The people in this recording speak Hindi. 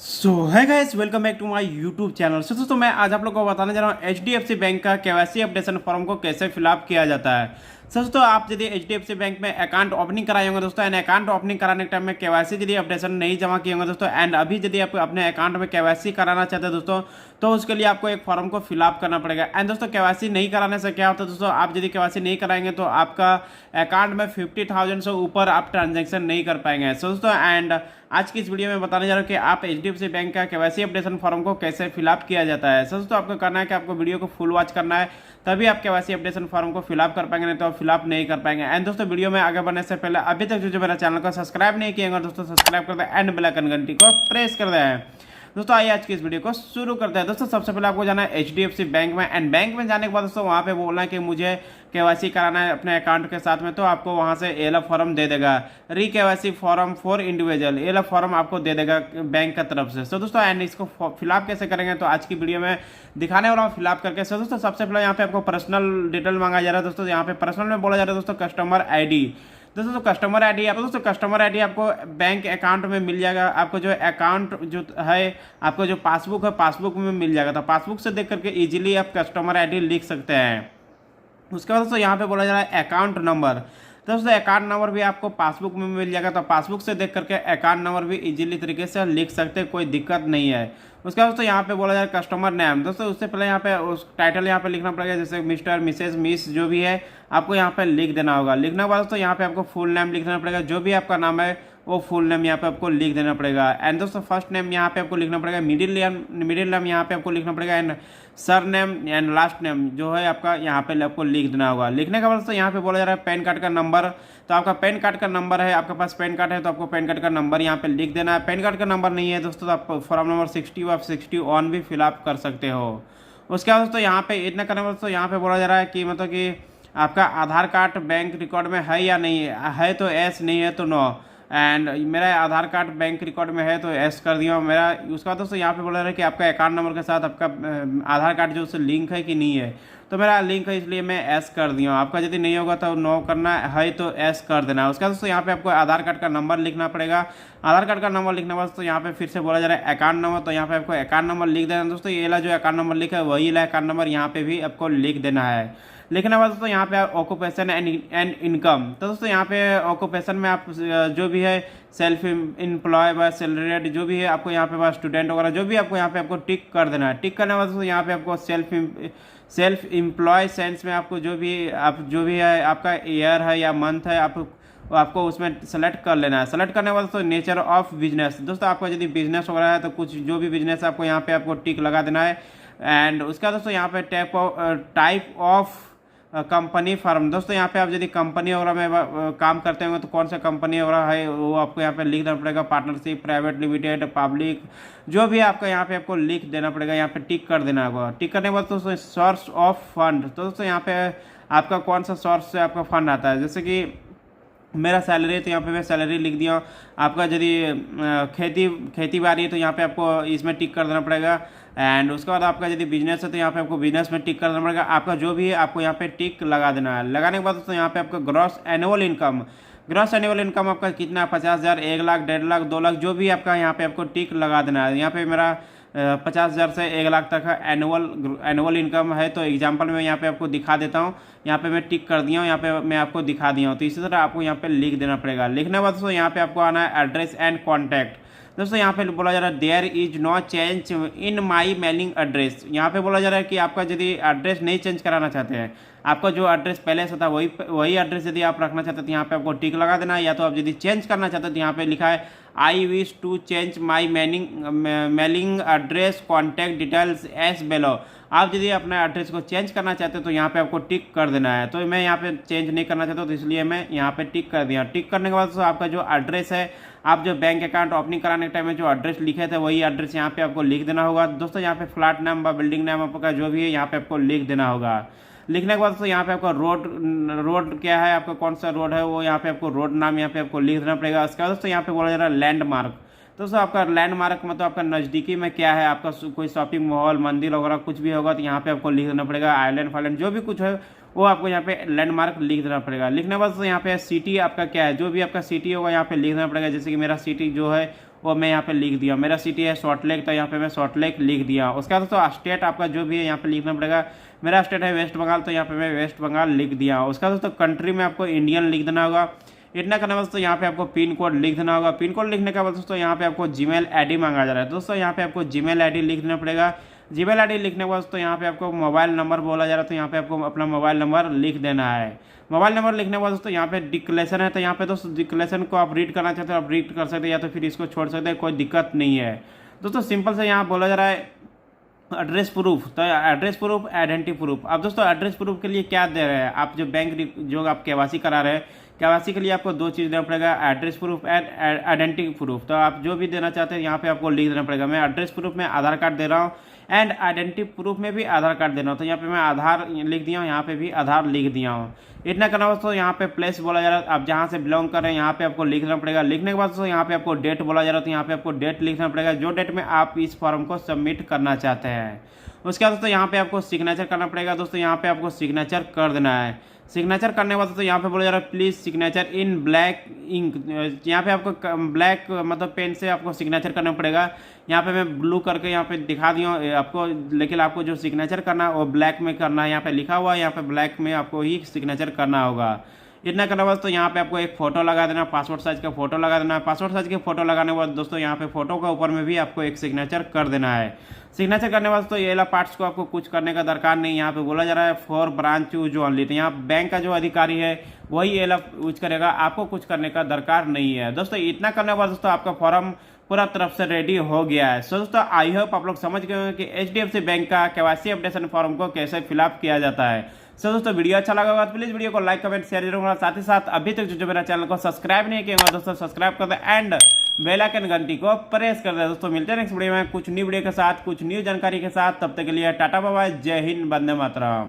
So hi guys, welcome back to my YouTube channel. दोस्तों मैं आज आप लोग को बताने जा रहा हूँ HDFC बैंक का KYC अपडेशन फॉर्म को कैसे फिलअप किया जाता है। दोस्तों आप यदि HDFC बैंक में अकाउंट ओपनिंग कराए होंगे दोस्तों, एंड अकाउंट ओपनिंग कराने के टाइम में KYC यदि अपडेशन नहीं जमा किए होंगे दोस्तों, एंड अभी यदि आप अपने अकाउंट में KYC कराना चाहते हैं दोस्तों, तो उसके लिए आपको एक फॉर्म को फिलअप करना पड़ेगा। एंड दोस्तों KYC नहीं कराने से क्या होता है दोस्तों, आप यदि KYC नहीं कराएंगे तो आपका अकाउंट में 50,000 से ऊपर आप ट्रांजेक्शन नहीं कर पाएंगे। दोस्तों एंड आज की इस वीडियो में बताने जा रहा हूँ कि आप HDFC बैंक का KYC अपडेशन फॉर्म को कैसे फिलअप किया जाता है। दोस्तों आपको करना है कि आपको वीडियो को फुल वॉच करना है, तभी आप KYC अपडेशन फॉर्म को फिलअप कर पाएंगे, नहीं तो आप फिलअप नहीं कर पाएंगे। एंड दोस्तों वीडियो में आगे बढ़ने से पहले अभी तक जो मेरा चैनल को सब्सक्राइब नहीं किया दोस्तों सब्सक्राइब कर दें एंड बेल आइकन घंटी को प्रेस कर दें। दोस्तों आइए आज की इस वीडियो को शुरू करते हैं। दोस्तों सबसे पहले आपको जाना है HDFC बैंक में, एंड बैंक में जाने के बाद दोस्तों वहाँ पे बोलना है कि मुझे KYC कराना है अपने अकाउंट के साथ में, तो आपको वहाँ से एलएफ फॉर्म दे देगा, री KYC form for individual LF form आपको दे देगा बैंक की तरफ से। तो दोस्तों एंड इसको फिलअप कैसे करेंगे तो आज की वीडियो में दिखाने वाला हूँ फिलअप करके। सो दोस्तों सबसे पहले यहाँ पे आपको पर्सनल डिटेल मांगा जा रहा है दोस्तों, यहाँ पे पर्सनल में बोला जा रहा है दोस्तों कस्टमर ID। दोस्तों कस्टमर ID आपको बैंक अकाउंट में मिल जाएगा। आपको जो अकाउंट जो है, आपको जो पासबुक है पासबुक में मिल जाएगा, तो पासबुक से देख करके इजीली आप कस्टमर ID लिख सकते हैं। उसके बाद दोस्तों यहाँ पे बोला जा रहा है अकाउंट नंबर। दोस्तों अकाउंट नंबर भी आपको पासबुक में मिल जाएगा, तो पासबुक से देख करके अकाउंट नंबर भी इजीली तरीके से लिख सकते हैं, कोई दिक्कत नहीं है। उसके बाद दोस्तों यहाँ पे बोला जा रहा है कस्टमर नेम। दोस्तों उससे पहले यहाँ पे उस टाइटल यहाँ पे लिखना पड़ेगा, जैसे मिस्टर मिसेज मिस जो भी है आपको यहाँ पे लिख देना होगा। लिखने के बाद दोस्तों यहाँ पे आपको फुल नेम लिखना पड़ेगा, जो भी आपका नाम है वो फुल नेम यहाँ पे आपको लिख देना पड़ेगा। एंड दोस्तों फर्स्ट नेम यहाँ पे आपको लिखना पड़ेगा, मिडिल नेम यहाँ पे आपको लिखना पड़ेगा, and sir name and last name जो है आपका यहाँ पे आपको लिख देना होगा। लिखने के बाद दोस्तों यहाँ पे बोला जा रहा है पैन कार्ड का नंबर। तो आपका पैन कार्ड का नंबर है, आपके पास पैन कार्ड है तो आपको पैन कार्ड का नंबर यहाँ पे लिख देना है। पैन कार्ड का नंबर नहीं है दोस्तों तो आप फॉर्म नंबर 60 आप 61 भी फिलअप कर सकते हो। उसके बाद दोस्तों यहाँ पे इतना करने में दोस्तों यहाँ पे बोला जा रहा है कि मतलब कि आपका आधार कार्ड बैंक रिकॉर्ड में है या नहीं है, तो एस, नहीं है तो नो। एंड मेरा आधार कार्ड बैंक रिकॉर्ड में है तो एस कर दिया मेरा। उसके बाद दोस्तों यहाँ पे बोला रहा है कि आपका अकाउंट नंबर के साथ आपका आधार कार्ड जो उससे लिंक है कि नहीं है, तो मेरा लिंक है इसलिए मैं एस कर दिया हूँ। आपका यदि नहीं होगा तो नो करना है, तो एस कर देना है। उसके बाद दोस्तों यहाँ पे आपको आधार कार्ड का नंबर लिखना पड़ेगा। आधार कार्ड का नंबर लिखने के बाद तो यहाँ पे फिर से बोला जा रहा है अकाउंट नंबर, तो यहाँ पे आपको अकाउंट नंबर लिख देना दोस्तों। ये वाला जो अकाउंट नंबर लिखा है वही वाला अकाउंट नंबर यहाँ पे भी आपको लिख देना है। लिखने के बाद दोस्तों यहाँ पे ऑक्यूपेशन एंड इनकम। तो दोस्तों यहाँ पे ऑक्यूपेशन में आप जो भी है सेल्फ एम्प्लॉय व सैलरीड जो भी है आपको यहाँ पे स्टूडेंट वगैरह जो भी आपको यहाँ पे आपको टिक कर देना है। टिक करने के बाद दोस्तों यहाँ पे आपको सेल्फ एम्प्लॉय सेंस में आपको जो भी है आपका ईयर है या मंथ है आपको उसमें सेलेक्ट कर लेना है। सेलेक्ट करने के बाद दोस्तों नेचर ऑफ बिजनेस। दोस्तों आपका यदि बिजनेस वगैरह है तो कुछ जो भी बिजनेस है आपको यहाँ पे आपको टिक लगा देना है। एंड उसका दोस्तों यहाँ पे टाइप ऑफ कंपनी फर्म। दोस्तों यहाँ पे आप यदि कंपनी वगैरह में काम करते होंगे तो कौन सा कंपनी वगैरह है वो आपको यहाँ पे लिख देना पड़ेगा, पार्टनरशिप, प्राइवेट लिमिटेड, पब्लिक, जो भी आपका यहाँ पे आपको लिख देना पड़ेगा, यहाँ पे टिक कर देना होगा। टिक करने के बाद दोस्तों सोर्स ऑफ फंड। तो दोस्तों यहाँ पे आपका कौन सा सोर्स से आपका फंड आता है, जैसे कि मेरा सैलरी है तो यहाँ पे मैं सैलरी लिख दिया। आपका यदि खेती बाड़ी है तो यहाँ पे आपको इसमें टिक कर देना पड़ेगा। एंड उसके बाद आपका यदि बिजनेस है तो यहाँ पे आपको बिजनेस में टिक कर देना पड़ेगा। आपका जो भी है आपको यहाँ पे टिक लगा देना है। लगाने के बाद दोस्तों यहाँ पे आपका ग्रॉस एनुअल इनकम आपका कितना, 50,000, 1 लाख, 1.5 लाख, 2 लाख, जो भी आपका यहाँ पे आपको टिक लगा देना है। यहाँ पे मेरा 50,000 से 1 लाख तक का एनुअल इनकम है, तो एग्जांपल में यहाँ पे आपको दिखा देता हूँ। यहाँ पे मैं टिक कर दिया हूँ, यहाँ पे मैं आपको दिखा दिया हूँ। तो इसी तरह आपको यहाँ पे लिख देना पड़ेगा। लिखने के बाद दोस्तों यहाँ पे आपको आना है एड्रेस एंड कॉन्टैक्ट। दोस्तों यहाँ पे बोला जा रहा है there is no change in my mailing address. यहाँ पे बोला जा रहा है कि आपका यदि एड्रेस नहीं चेंज कराना चाहते हैं, आपका जो एड्रेस पहले से था वही एड्रेस यदि आप रखना चाहते हैं तो यहाँ पे आपको टिक लगा देना है। या तो आप यदि चेंज करना चाहते हैं तो यहाँ पे लिखा है I wish to change my mailing address contact details as below. आप यदि अपना एड्रेस को चेंज करना चाहते हो तो यहाँ पे आपको टिक कर देना है। तो मैं यहाँ पे चेंज नहीं करना चाहता हूँ तो इसलिए मैं यहाँ पे टिक कर दिया। टिक करने के बाद तो आपका जो एड्रेस है, आप जो बैंक अकाउंट ओपनिंग कराने के टाइम में जो एड्रेस लिखे थे वही एड्रेस यहाँ पे आपको लिख देना होगा। दोस्तों यहाँ पे फ्लैट नाम व बिल्डिंग नाम आपका जो भी है यहाँ पे आपको लिख देना होगा। लिखने के बाद दोस्तों यहाँ पे आपको रोड क्या है, आपका कौन सा रोड है वो यहाँ पे आपको रोड नाम यहाँ पे आपको लिख देना पड़ेगा। उसके बाद दोस्तों यहाँ पे बोला जा रहा है लैंडमार्क। दोस्तों आपका लैंडमार्क मतलब आपका नज़दीकी में क्या है, आपका कोई शॉपिंग मॉल, मंदिर वगैरह कुछ भी होगा तो यहाँ पे आपको लिख देना पड़ेगा। आइलैंड फाइलैंड जो भी कुछ है वो आपको यहाँ पे लैंडमार्क लिख देना पड़ेगा। लिखने के बाद यहाँ पे सिटी आपका क्या है, जो भी आपका सिटी होगा यहाँ पे लिख देना पड़ेगा। जैसे कि मेरा सिटी जो है वो मैं यहाँ पे लिख दिया। मेरा सिटी है सॉल्ट लेक, तो यहाँ पे मैं सॉल्ट लेक लिख दिया। उसके बाद दोस्तों स्टेट आपका जो भी है यहाँ पे लिखना पड़ेगा। मेरा स्टेट है वेस्ट बंगाल, तो यहाँ पे मैं वेस्ट बंगाल लिख दिया। उसका दोस्तों कंट्री में आपको इंडियन लिख देना होगा। इतना करने बाद दोस्तों यहाँ पे आपको पिन कोड लिख देना होगा। पिन कोड लिखने के बाद दोस्तों यहाँ पे आपको जीमेल आईडी मांगा जा रहा है। दोस्तों यहाँ पे आपको जीमेल आईडी लिख देना पड़ेगा। जीमेल आईडी लिखने के बाद दोस्तों यहाँ पे आपको मोबाइल नंबर बोला जा रहा है, तो यहाँ पे आपको अपना मोबाइल नंबर लिख देना है। मोबाइल नंबर लिखने के बाद दोस्तों यहाँ पे डिक्लेरेशन है, तो यहाँ पे दोस्तों डिक्लेरेशन को आप रीड करना चाहते हो आप रीड कर सकते हैं, या तो फिर इसको छोड़ सकते हैं, कोई दिक्कत नहीं है। दोस्तों सिंपल से यहाँ बोला जा रहा है एड्रेस प्रूफ, तो एड्रेस प्रूफ आइडेंटिटी प्रूफ। अब दोस्तों एड्रेस प्रूफ के लिए क्या दे रहे हैं आप, जो बैंक जो आप केवाईसी करा रहे हैं, केवाईसी के लिए आपको दो चीज़ देना पड़ेगा, address proof and identity proof. तो आप जो भी देना चाहते हैं यहाँ पे आपको लिख देना पड़ेगा। मैं एड्रेस प्रूफ में आधार कार्ड दे रहा हूँ एंड आइडेंटिटी प्रूफ में भी आधार कार्ड दे रहा हूँ, तो यहाँ पे मैं आधार लिख दिया हूँ, यहाँ पे भी आधार लिख दिया हूँ। इतना करना दोस्तों यहाँ पे प्लेस बोला जा रहा है, आप जहाँ से बिलोंग कर रहे हैं यहाँ पे आपको लिखना पड़ेगा। लिखने के बाद दोस्तों यहाँ पे आपको डेट बोला जा रहा है, तो यहाँ पे आपको डेट लिखना पड़ेगा, जो डेट में आप इस फॉर्म को सबमिट करना चाहते हैं। उसके बाद दोस्तों यहाँ पे आपको सिग्नेचर करना पड़ेगा। दोस्तों यहाँ पे आपको सिग्नेचर कर देना है। सिग्नेचर करने के बाद तो यहाँ पे बोला जा रहा है please signature in black ink. यहाँ पे आपको ब्लैक मतलब पेन से आपको सिग्नेचर करना पड़ेगा। यहाँ पे मैं ब्लू करके यहाँ पे दिखा दिया आपको, लेकिन आपको जो सिग्नेचर करना है वो ब्लैक में करना है। यहाँ पे लिखा हुआ है, यहाँ पे ब्लैक में आपको ही सिग्नेचर करना होगा। इतना करने के बाद तो यहाँ पे आपको एक फोटो लगा देना, पासपोर्ट साइज का फोटो लगा देना है। पासपोर्ट साइज के फोटो लगाने के बाद दोस्तों यहाँ पे फोटो का ऊपर में भी आपको एक सिग्नेचर कर देना है। सिग्नेचर करने के बाद तो ये वाला पार्ट्स को आपको कुछ करने का दरकार नहीं। यहाँ पे बोला जा रहा है फॉर ब्रांच यूज ओनली, तो यहाँ बैंक का जो अधिकारी है वही ये वाला यूज करेगा, आपको कुछ करने का दरकार नहीं है। दोस्तों इतना करने के बाद दोस्तों आपका फॉर्म पूरा तरफ से रेडी हो गया है। सो दोस्तों आई होप आप लोग समझ गए होंगे कि HDFC बैंक का केवाईसी अपडेशन फॉर्म को कैसे फिलअप किया जाता है। सो दोस्तों वीडियो अच्छा लगा होगा तो प्लीज वीडियो को लाइक कमेंट शेयर जरूर करना। साथ ही साथ अभी तक जो मेरा चैनल को सब्सक्राइब नहीं किया होगा दोस्तों सब्सक्राइब कर दे एंड बेल आइकन घंटी को प्रेस कर दे। दोस्तों मिलते हैं नेक्स्ट वीडियो में कुछ न्यू वीडियो के साथ, कुछ न्यू जानकारी के साथ। तब तक के लिए टाटा बाय बाय, जय हिंद, वंदे मातरम।